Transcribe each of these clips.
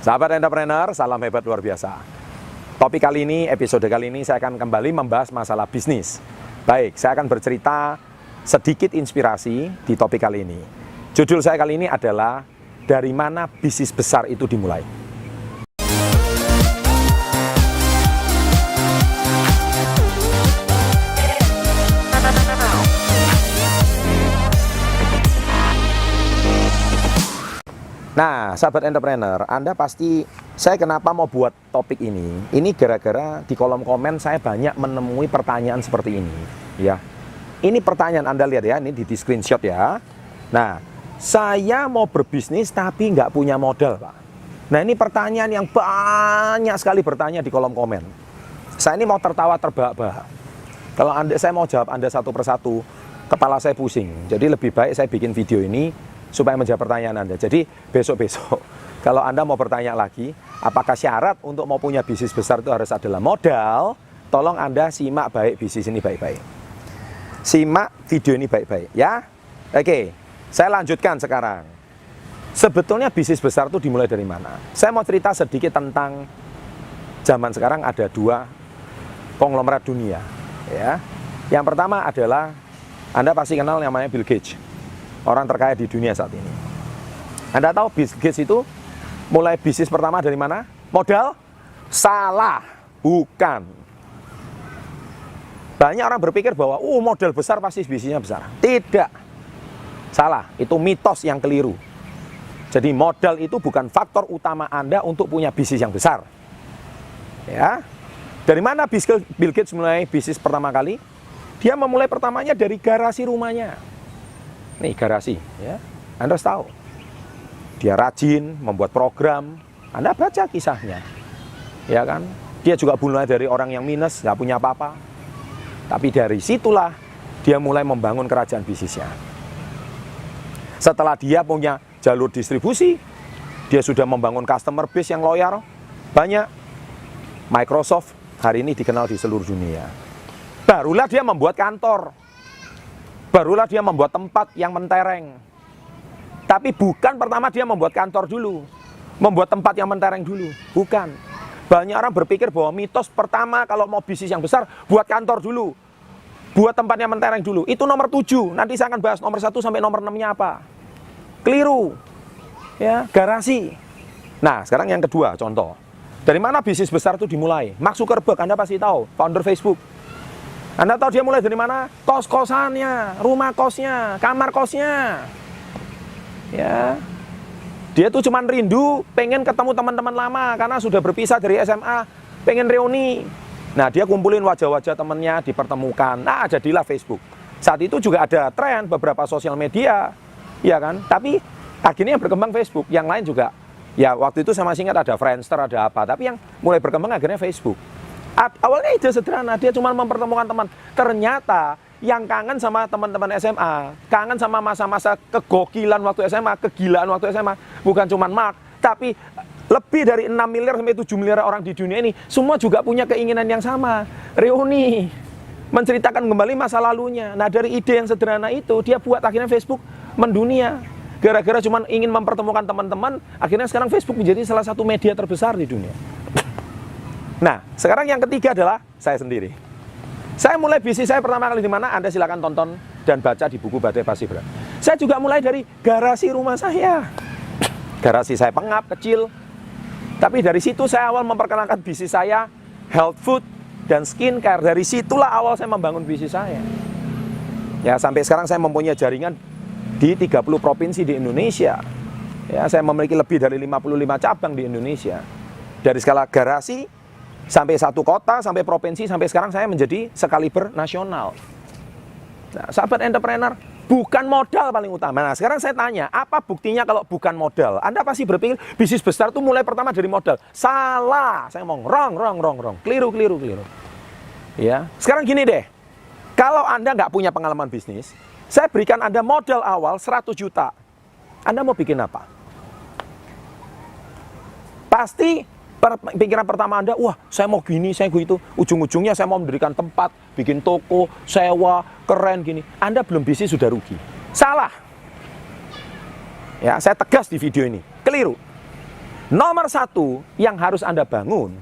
Sahabat entrepreneur, salam hebat luar biasa. Topik kali ini, episode kali ini saya akan kembali membahas masalah bisnis. Baik, saya akan bercerita sedikit inspirasi di topik kali ini. Judul saya kali ini adalah dari mana bisnis besar itu dimulai. Nah, sahabat entrepreneur, Anda pasti, saya kenapa mau buat topik ini? Ini gara-gara di kolom komen saya banyak menemui pertanyaan seperti ini, ya. Ini pertanyaan Anda lihat ya, ini di screenshot ya. Nah, saya mau berbisnis tapi nggak punya modal, Pak. Nah, ini pertanyaan yang banyak sekali bertanya di kolom komen. Saya ini mau tertawa terbahak-bahak. Kalau saya mau jawab Anda satu persatu, kepala saya pusing. Jadi lebih baik saya bikin video ini supaya menjawab pertanyaan Anda. Jadi besok-besok kalau Anda mau bertanya lagi, apakah syarat untuk mau punya bisnis besar itu harus adalah modal? Tolong Anda simak baik bisnis ini baik-baik. Simak video ini baik-baik ya. Oke, saya lanjutkan sekarang. Sebetulnya bisnis besar itu dimulai dari mana? Saya mau cerita sedikit tentang zaman sekarang ada dua konglomerat dunia ya. Yang pertama adalah Anda pasti kenal namanya Bill Gates. Orang terkaya di dunia saat ini. Anda tahu Bill Gates itu mulai bisnis pertama dari mana? Modal? Salah, bukan. Banyak orang berpikir bahwa modal besar pasti bisnisnya besar. Tidak. Salah, itu mitos yang keliru. Jadi modal itu bukan faktor utama Anda untuk punya bisnis yang besar. Ya. Dari mana Bill Gates mulai bisnis pertama kali? Dia memulai pertamanya dari garasi rumahnya. Nih garasi ya, Anda harus tahu. Dia rajin membuat program. Anda baca kisahnya, ya kan? Dia juga mulai dari orang yang minus, nggak punya apa-apa. Tapi dari situlah dia mulai membangun kerajaan bisnisnya. Setelah dia punya jalur distribusi, dia sudah membangun customer base yang loyal, banyak. Microsoft hari ini dikenal di seluruh dunia. Barulah dia membuat kantor. Barulah dia membuat tempat yang mentereng. Tapi bukan pertama dia membuat kantor dulu. Membuat tempat yang mentereng dulu. Bukan. Banyak orang berpikir bahwa mitos pertama kalau mau bisnis yang besar, buat kantor dulu. Buat tempat yang mentereng dulu. Itu nomor 7. Nanti saya akan bahas nomor 1 sampai nomor 6-nya apa. Keliru. Ya, garasi. Nah, sekarang yang kedua, contoh. Dari mana bisnis besar itu dimulai? Mark Zuckerberg, Anda pasti tahu. Founder Facebook. Anda tahu dia mulai dari mana? Kos-kosannya, rumah kosnya, kamar kosnya. Ya. Dia tuh cuman rindu pengen ketemu teman-teman lama karena sudah berpisah dari SMA, pengen reuni. Nah, dia kumpulin wajah-wajah temannya, dipertemukan. Nah, jadilah Facebook. Saat itu juga ada tren beberapa sosial media, ya kan? Tapi akhirnya yang berkembang Facebook, yang lain juga. Ya, waktu itu saya masih ingat ada Friendster, ada apa. Tapi yang mulai berkembang akhirnya Facebook. Awalnya ide sederhana, dia cuma mempertemukan teman. Ternyata yang kangen sama teman-teman SMA, kangen sama masa-masa kegokilan waktu SMA, kegilaan waktu SMA, bukan cuma Mark, tapi lebih dari 6 miliar sampai 7 miliar orang di dunia ini, semua juga punya keinginan yang sama, reuni, menceritakan kembali masa lalunya. Nah, dari ide yang sederhana itu, dia buat akhirnya Facebook mendunia. Gara-gara cuma ingin mempertemukan teman-teman, akhirnya sekarang Facebook menjadi salah satu media terbesar di dunia. Nah, sekarang yang ketiga adalah saya sendiri. Saya mulai bisnis saya pertama kali di mana? Anda silakan tonton dan baca di buku Badai Pasti Berat. Saya juga mulai dari garasi rumah saya. Garasi saya pengap, kecil. Tapi dari situ saya awal memperkenalkan bisnis saya, health food dan skincare. Dari situlah awal saya membangun bisnis saya. Ya, sampai sekarang saya mempunyai jaringan di 30 provinsi di Indonesia. Ya, saya memiliki lebih dari 55 cabang di Indonesia. Dari skala garasi sampai satu kota, sampai provinsi, sampai sekarang saya menjadi sekaliber nasional. Nah, sahabat entrepreneur, bukan modal paling utama. Nah, sekarang saya tanya, apa buktinya kalau bukan modal? Anda pasti berpikir bisnis besar itu mulai pertama dari modal. Salah. Saya ngomong wrong. Keliru. Ya, sekarang gini deh. Kalau Anda nggak punya pengalaman bisnis, saya berikan Anda modal awal 100 juta. Anda mau bikin apa? Pasti pikiran pertama Anda, wah saya mau gini, saya gitu. Ujung-ujungnya saya mau mendirikan tempat, bikin toko, sewa, keren gini. Anda belum bisnis sudah rugi. Salah. Ya, saya tegas di video ini, keliru. Nomor satu yang harus Anda bangun,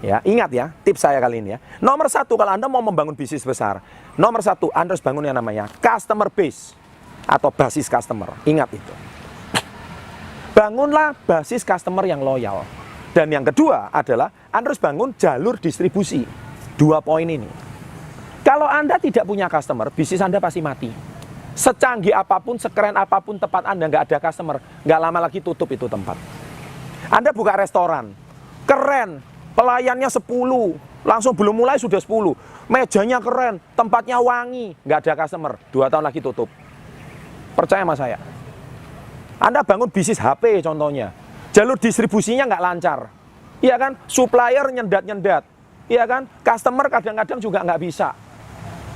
ya ingat ya, tips saya kali ini ya. Nomor satu kalau Anda mau membangun bisnis besar, nomor satu Anda harus bangun yang namanya customer base atau basis customer. Ingat itu. Bangunlah basis customer yang loyal. Dan yang kedua adalah Anda harus bangun jalur distribusi. 2 poin ini. Kalau Anda tidak punya customer, bisnis Anda pasti mati. Secanggih apapun, sekeren apapun tempat Anda nggak ada customer, nggak lama lagi tutup itu tempat. Anda buka restoran, keren, pelayannya 10, langsung belum mulai sudah 10. Mejanya keren, tempatnya wangi, nggak ada customer, 2 tahun lagi tutup. Percaya sama saya. Anda bangun bisnis HP contohnya, jalur distribusinya nggak lancar, iya kan? Supplier nyendat-nyendat, iya kan? Customer kadang-kadang juga nggak bisa.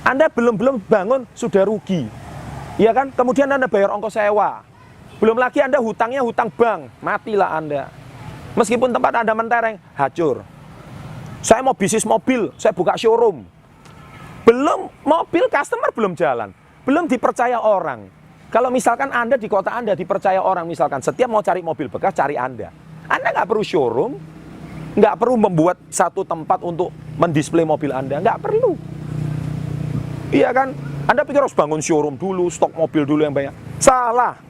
Anda belum bangun sudah rugi, iya kan? Kemudian Anda bayar ongkos sewa, belum lagi Anda hutangnya hutang bank, matilah Anda. Meskipun tempat Anda mentereng, hancur. Saya mau bisnis mobil, saya buka showroom, belum mobil customer belum jalan, belum dipercaya orang. Kalau misalkan Anda di kota Anda dipercaya orang, misalkan setiap mau cari mobil bekas, cari Anda nggak perlu showroom, nggak perlu membuat satu tempat untuk mendisplay mobil Anda, nggak perlu. Iya kan? Anda pikir harus bangun showroom dulu, stok mobil dulu yang banyak. Salah.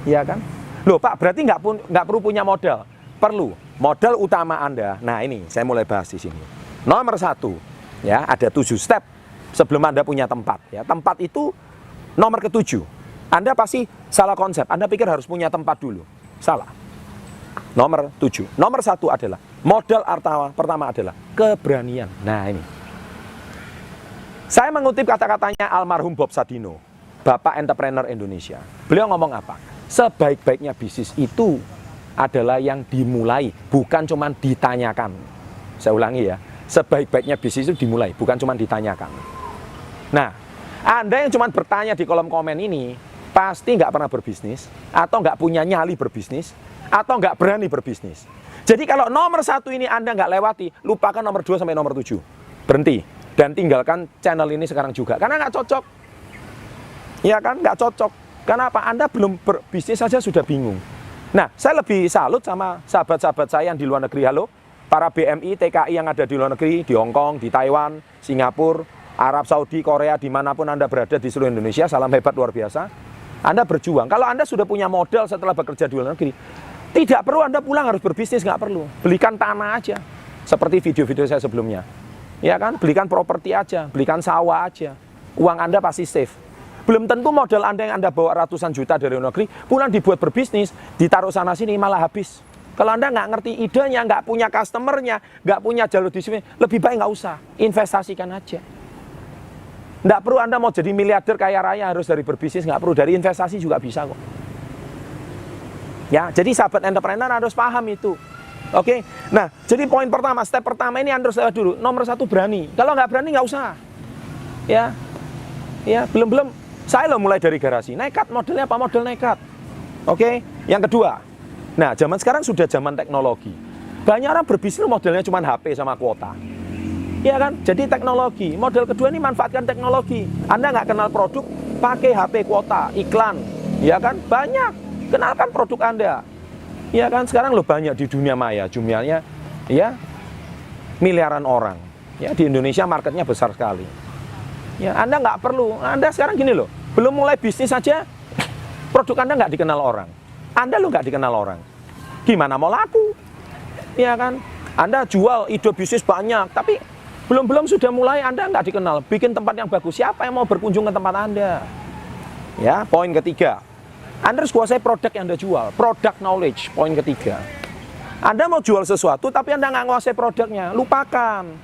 Iya kan? Loh Pak, berarti nggak perlu punya modal. Perlu. Modal utama Anda. Nah ini, saya mulai bahas di sini. Nomor 1, ya ada 7 step sebelum Anda punya tempat. Ya, tempat itu nomor ke-7, Anda pasti salah konsep. Anda pikir harus punya tempat dulu. Salah. Nomor 7. Nomor 1 adalah modal pertama adalah keberanian. Nah ini. Saya mengutip kata-katanya almarhum Bob Sadino, Bapak Entrepreneur Indonesia. Beliau ngomong apa? Sebaik-baiknya bisnis itu adalah yang dimulai, bukan cuma ditanyakan. Saya ulangi ya. Sebaik-baiknya bisnis itu dimulai, bukan cuma ditanyakan. Nah, Anda yang cuma bertanya di kolom komen ini, pasti nggak pernah berbisnis, atau nggak punya nyali berbisnis, atau nggak berani berbisnis. Jadi kalau nomor 1 ini Anda nggak lewati, lupakan nomor 2 sampai nomor 7. Berhenti. Dan tinggalkan channel ini sekarang juga. Karena nggak cocok. Iya kan? Nggak cocok. Karena apa? Anda belum berbisnis saja sudah bingung. Nah, saya lebih salut sama sahabat-sahabat saya yang di luar negeri. Halo, para BMI, TKI yang ada di luar negeri, di Hong Kong, di Taiwan, Singapura, Arab Saudi, Korea, dimanapun Anda berada di seluruh Indonesia, salam hebat luar biasa. Anda berjuang. Kalau Anda sudah punya modal setelah bekerja di luar negeri, tidak perlu Anda pulang harus berbisnis, nggak perlu. Belikan tanah aja, seperti video-video saya sebelumnya. Ya kan, belikan properti aja, belikan sawah aja. Uang Anda pasti safe. Belum tentu modal Anda yang Anda bawa ratusan juta dari luar negeri, pulang dibuat berbisnis, ditaruh sana-sini malah habis. Kalau Anda nggak ngerti idenya, nggak punya customernya, nggak punya jalur distribusi, lebih baik nggak usah, investasikan aja. Nggak perlu Anda mau jadi miliarder kaya raya harus dari berbisnis, nggak perlu, dari investasi juga bisa kok. Ya, jadi sahabat entrepreneur harus paham itu. Oke, nah jadi poin pertama, step pertama ini Anda harus lewat dulu. Nomor 1 berani. Kalau nggak berani nggak usah. Ya, belum. Saya loh mulai dari garasi. Nekat, modelnya apa? Model nekat. Oke, yang kedua. Nah, zaman sekarang sudah zaman teknologi. Banyak orang berbisnis modelnya cuma HP sama kuota. Iya kan? Jadi teknologi. Model kedua ini manfaatkan teknologi. Anda nggak kenal produk, pakai HP kuota, iklan. Iya kan? Banyak. Kenalkan produk Anda. Iya kan? Sekarang loh banyak di dunia maya. Jumlahnya ya miliaran orang. Ya, di Indonesia marketnya besar sekali. Ya, Anda nggak perlu. Anda sekarang gini loh. Belum mulai bisnis saja, produk Anda nggak dikenal orang. Anda lo nggak dikenal orang. Gimana mau laku? Iya kan? Anda jual ide bisnis banyak, tapi belum sudah mulai Anda nggak dikenal. Bikin tempat yang bagus. Siapa yang mau berkunjung ke tempat Anda? Ya, poin ketiga. Anda harus kuasai produk yang Anda jual. Product knowledge, poin ketiga. Anda mau jual sesuatu, tapi Anda nggak nguasai produknya. Lupakan.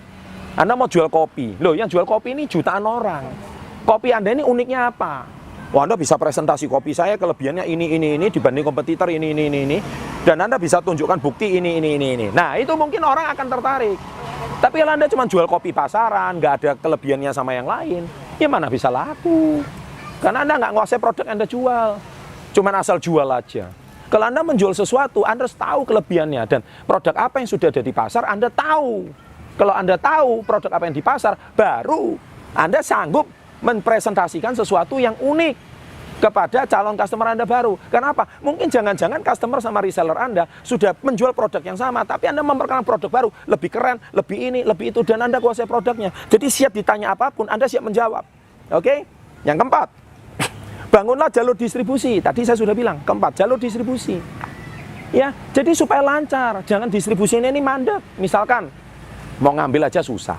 Anda mau jual kopi. Loh, yang jual kopi ini jutaan orang. Kopi Anda ini uniknya apa? Wah, Anda bisa presentasi kopi saya, kelebihannya ini dibanding kompetitor ini. Dan Anda bisa tunjukkan bukti ini. Nah, itu mungkin orang akan tertarik. Tapi kalau Anda cuma jual kopi pasaran, nggak ada kelebihannya sama yang lain, ya mana bisa laku? Karena Anda nggak nguasai produk yang Anda jual. Cuman asal jual aja. Kalau Anda menjual sesuatu, Anda harus tahu kelebihannya. Dan produk apa yang sudah ada di pasar, Anda tahu. Kalau Anda tahu produk apa yang di pasar, baru Anda sanggup mempresentasikan sesuatu yang unik. kepada calon customer Anda baru. Kenapa? Mungkin jangan-jangan customer sama reseller Anda sudah menjual produk yang sama, tapi Anda memperkenalkan produk baru, lebih keren, lebih ini, lebih itu, dan Anda kuasai produknya. Jadi siap ditanya apapun, Anda siap menjawab. Oke? Yang keempat, bangunlah jalur distribusi. Tadi saya sudah bilang, keempat, jalur distribusi. Ya, jadi supaya lancar, jangan distribusinya ini mandek. Misalkan, mau ngambil aja susah.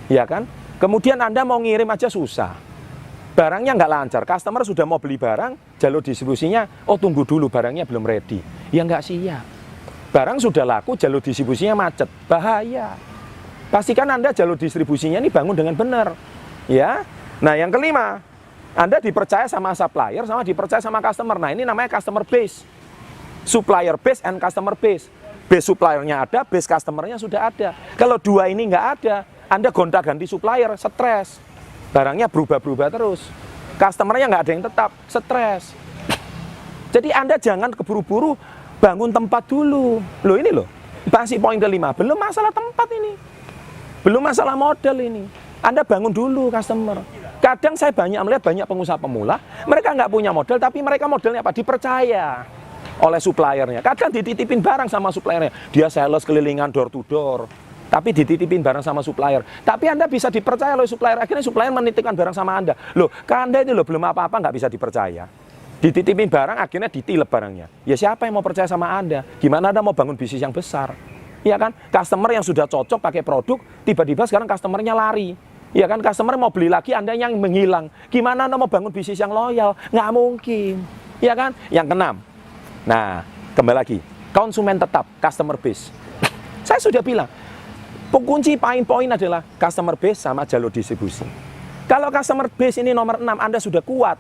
Ya kan? Kemudian Anda mau ngirim aja susah. Barangnya nggak lancar, customer sudah mau beli barang, jalur distribusinya, oh tunggu dulu barangnya belum ready. Ya nggak siap. Barang sudah laku, jalur distribusinya macet, bahaya. Pastikan Anda jalur distribusinya ini bangun dengan benar. Ya. Nah yang kelima, Anda dipercaya sama supplier, sama dipercaya sama customer. Nah ini namanya customer base. Supplier base and customer base. Base suppliernya ada, base customernya sudah ada. Kalau dua ini nggak ada, Anda gonta-ganti supplier, stres. Barangnya berubah-berubah terus. Customernya nggak ada yang tetap, stres. Jadi Anda jangan keburu-buru bangun tempat dulu. Loh ini loh, masih poin kelima. Belum masalah tempat ini. Belum masalah model ini. Anda bangun dulu customer. Kadang saya melihat banyak pengusaha pemula, mereka nggak punya model, tapi mereka modelnya apa? Dipercaya oleh suppliernya. Kadang dititipin barang sama suppliernya. Dia sales kelilingan door to door. Tapi dititipin barang sama supplier. Tapi Anda bisa dipercaya oleh supplier. Akhirnya supplier menitipkan barang sama Anda. Loh, ke Anda ini loh belum apa-apa nggak bisa dipercaya. Dititipin barang, akhirnya ditilep barangnya. Ya siapa yang mau percaya sama Anda? Gimana Anda mau bangun bisnis yang besar? Ya kan? Customer yang sudah cocok pakai produk, tiba-tiba sekarang customernya lari. Ya kan? Customer mau beli lagi, Anda yang menghilang. Gimana Anda mau bangun bisnis yang loyal? Nggak mungkin. Ya kan? Yang keenam. Nah, kembali lagi. Konsumen tetap, customer base. Saya sudah bilang, kunci poin adalah customer base sama jalur distribusi. Kalau customer base ini nomor 6, Anda sudah kuat.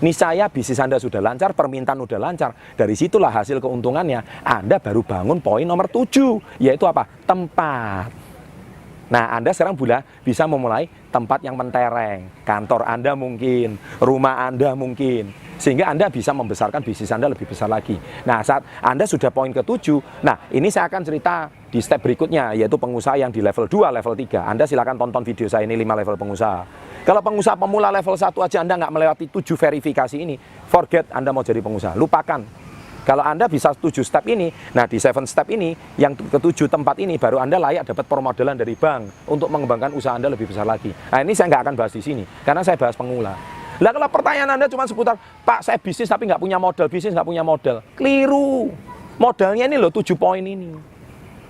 Niscaya bisnis Anda sudah lancar, permintaan sudah lancar. Dari situlah hasil keuntungannya. Anda baru bangun poin nomor 7, yaitu apa? Tempat. Nah, Anda sekarang bisa memulai tempat yang mentereng. Kantor Anda mungkin, rumah Anda mungkin. Sehingga Anda bisa membesarkan bisnis Anda lebih besar lagi. Nah, saat Anda sudah poin ke-7, nah ini saya akan cerita di step berikutnya, yaitu pengusaha yang di level 2, level 3. Anda silakan tonton video saya ini 5 level pengusaha. Kalau pengusaha pemula level 1 aja Anda nggak melewati 7 verifikasi ini, forget Anda mau jadi pengusaha, lupakan. Kalau Anda bisa 7 step ini, nah di 7 step ini, yang ke-7 tempat ini, baru Anda layak dapat permodalan dari bank untuk mengembangkan usaha Anda lebih besar lagi. Nah ini saya nggak akan bahas di sini, karena saya bahas pemula. Lah kalau pertanyaan Anda cuma seputar, Pak saya bisnis tapi nggak punya modal, bisnis nggak punya modal. Keliru. Modalnya ini loh 7 poin ini.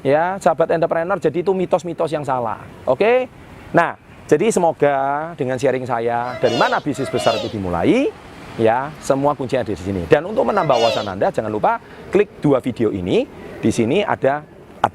Ya, sahabat entrepreneur, jadi itu mitos-mitos yang salah. Oke? Nah, jadi semoga dengan sharing saya, dari mana bisnis besar itu dimulai, ya, semua kuncinya ada di sini. Dan untuk menambah wawasan Anda, jangan lupa klik 2 video ini. Di sini ada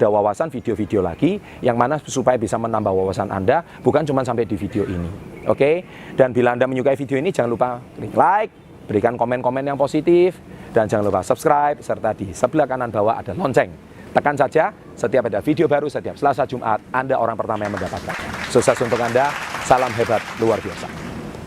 wawasan video-video lagi yang mana supaya bisa menambah wawasan Anda, bukan cuma sampai di video ini. Oke? Dan bila Anda menyukai video ini, jangan lupa klik like, berikan komen-komen yang positif, dan jangan lupa subscribe, serta di sebelah kanan bawah ada lonceng. Tekan saja, setiap ada video baru, setiap Selasa Jumat, Anda orang pertama yang mendapatkan. Sukses untuk Anda, salam hebat luar biasa.